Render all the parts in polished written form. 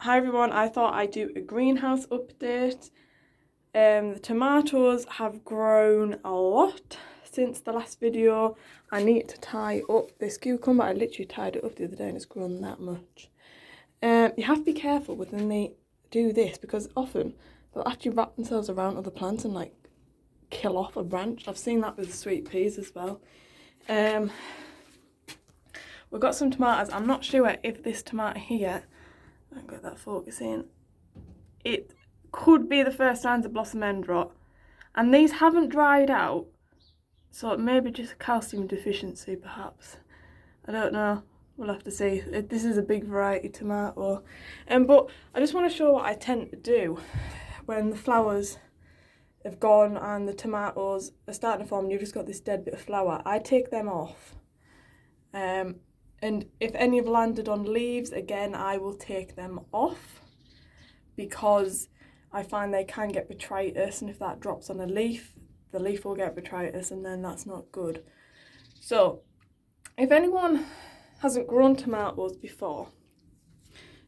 Hi everyone, I thought I'd do a greenhouse update. The tomatoes have grown a lot since the last video. I need to tie up this cucumber. I literally tied it up the other day and it's grown that much. You have to be careful when they do this because often they'll actually wrap themselves around other plants and like kill off a branch. I've seen that with sweet peas as well. We've got some tomatoes. I'm not sure if this tomato here, I can get that focusing, it could be the first signs of blossom end rot. And these haven't dried out, so it may be just a calcium deficiency perhaps. I don't know, we'll have to see. This is a big variety tomato. But I just want to show what I tend to do when the flowers have gone and the tomatoes are starting to form and you've just got this dead bit of flower. I take them off. And if any have landed on leaves, again, I will take them off because I find they can get botrytis, and if that drops on a leaf, the leaf will get botrytis and then that's not good. So if anyone hasn't grown tomatoes before,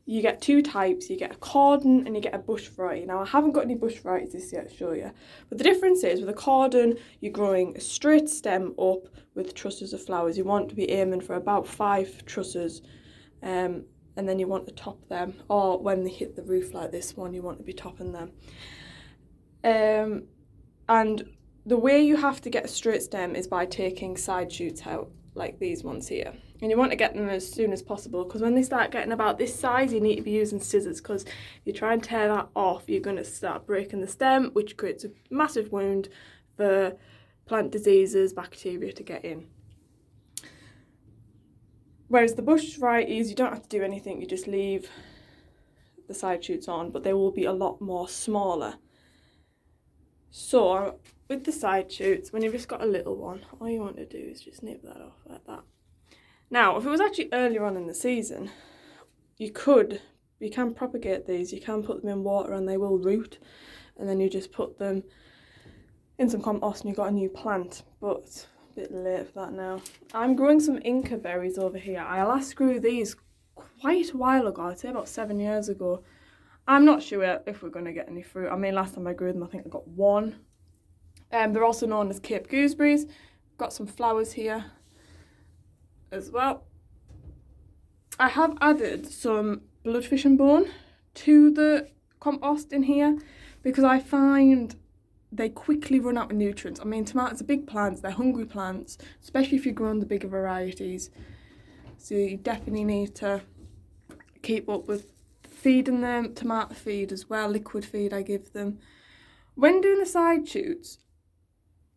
you get two types. You get a cordon and you get a bush variety. Now I haven't got any bush varieties this yet to show you, but the difference is with a cordon you're growing a straight stem up with trusses of flowers. You want to be aiming for about 5 trusses, and then you want to top them, or when they hit the roof like this one you want to be topping them. And the way you have to get a straight stem is by taking side shoots out like these ones here, and you want to get them as soon as possible because when they start getting about this size you need to be using scissors, because if you try and tear that off you're going to start breaking the stem, which creates a massive wound for plant diseases, bacteria to get in. Whereas the bush varieties, you don't have to do anything, you just leave the side shoots on, but they will be a lot more smaller. So with the side shoots, when you've just got a little one, all you want to do is just nip that off like that. Now, if it was actually earlier on in the season, you can propagate these, you can put them in water and they will root, and then you just put them in some compost and you've got a new plant, but it's a bit late for that now. I'm growing some Inca berries over here. I last grew these quite a while ago, I'd say about 7 years ago. I'm not sure if we're going to get any fruit. I mean, last time I grew them, I think I got one. They're also known as Cape gooseberries. Got some flowers here as well. I have added some bloodfish and bone to the compost in here because I find they quickly run out of nutrients. I mean, tomatoes are big plants, they're hungry plants, especially if you're growing the bigger varieties. So you definitely need to keep up with feeding them, tomato feed as well, liquid feed I give them. When doing the side shoots,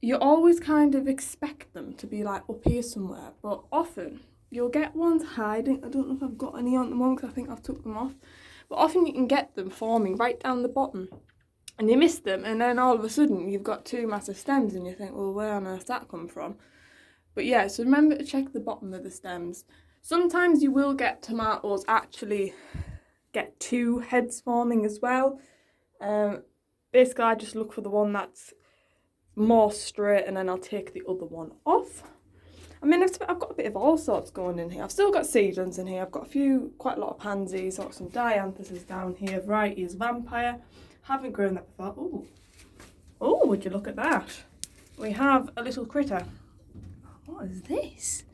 you always kind of expect them to be like up here somewhere, but often you'll get ones hiding. I don't know if I've got any on the moment because I think I've took them off, but often you can get them forming right down the bottom and you miss them, and then all of a sudden you've got 2 massive stems and you think, well, where on earth did that come from? But yeah, so remember to check the bottom of the stems. Sometimes you will get tomatoes actually get 2 heads forming as well. Basically I just look for the one that's more straight and then I'll take the other one off. I mean, I've got a bit of all sorts going in here. I've still got seedlings in here. I've got quite a lot of pansies. I've got some dianthus down here. Variety is vampire. Haven't grown that before. Oh, would you look at that? We have a little critter. What is this?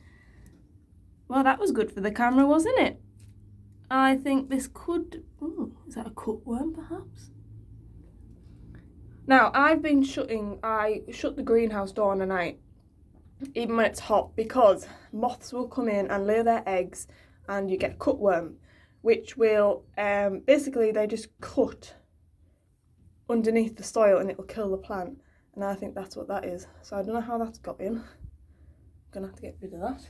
Well, that was good for the camera, wasn't it? I think this could... Ooh, is that a cutworm, perhaps? Now, I shut the greenhouse door on a night, even when it's hot, because moths will come in and lay their eggs and you get cutworm, which will, basically they just cut underneath the soil and it will kill the plant. And I think that's what that is. So I don't know how that's got in. I'm going to have to get rid of that.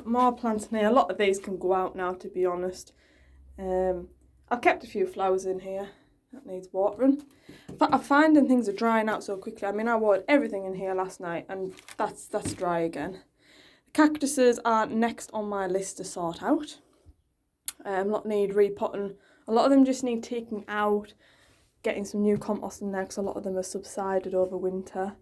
More plants in here. A lot of these can go out now, to be honest. I've kept a few flowers in here. That needs watering. But I'm finding things are drying out so quickly. I mean, I watered everything in here last night and that's dry again. The cactuses are next on my list to sort out. A lot need repotting. A lot of them just need taking out, getting some new compost in there because a lot of them have subsided over winter.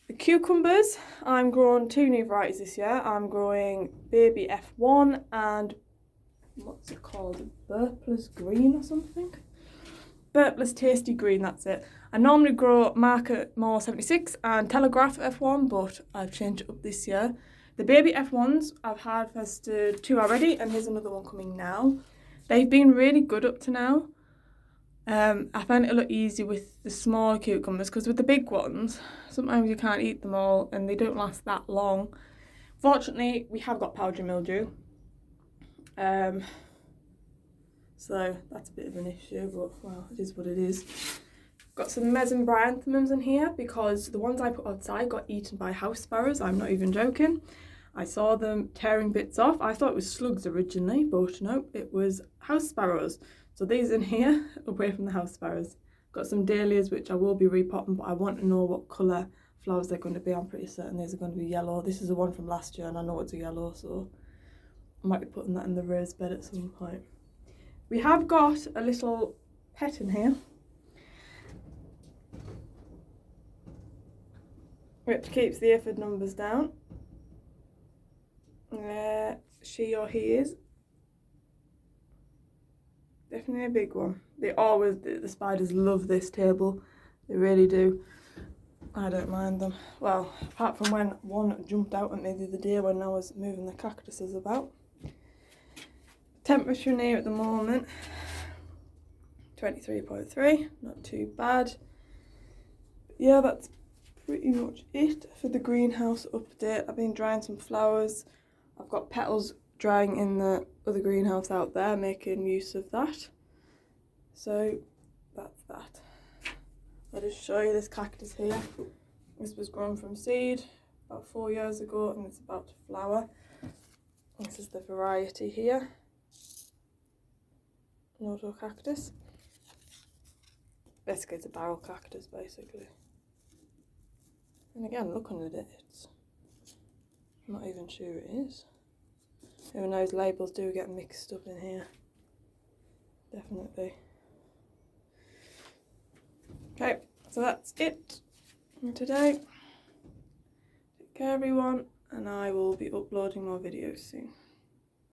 The cucumbers, I'm growing 2 new varieties this year. I'm growing Baby F1 and what's it called? Burpless Green or something? Burpless Tasty Green, that's it. I normally grow Market More 76 and Telegraph F1, but I've changed it up this year. The baby F1s I've harvested 2 already, and here's another one coming now. They've been really good up to now. I find it a lot easier with the smaller cucumbers, because with the big ones, sometimes you can't eat them all and they don't last that long. Fortunately, we have got powdery mildew. So that's a bit of an issue, but well, it is what it is. Got some mesembryanthemums in here because the ones I put outside got eaten by house sparrows. I'm not even joking. I saw them tearing bits off. I thought it was slugs originally, but no, it was house sparrows. So these in here, away from the house sparrows. Got some dahlias, which I will be repotting, but I want to know what colour flowers they're going to be. I'm pretty certain these are going to be yellow. This is the one from last year and I know it's a yellow, so I might be putting that in the raised bed at some point. We have got a little pet in here, which keeps the aphid numbers down. She or he is. Definitely a big one. The spiders love this table. They really do. I don't mind them. Well, apart from when one jumped out at me the other day when I was moving the cactuses about. Temperature in here at the moment, 23.3, not too bad. Yeah, that's pretty much it for the greenhouse update. I've been drying some flowers. I've got petals drying in the other greenhouse out there, making use of that. So that's that. I'll just show you this cactus here. This was grown from seed about 4 years ago and it's about to flower. This is the variety here. Noto cactus. Basically it's a barrel cactus basically. And again, looking at it, I'm not even sure it is. Who knows, labels do get mixed up in here. Definitely. Okay, so that's it for today. Take care everyone, and I will be uploading more videos soon.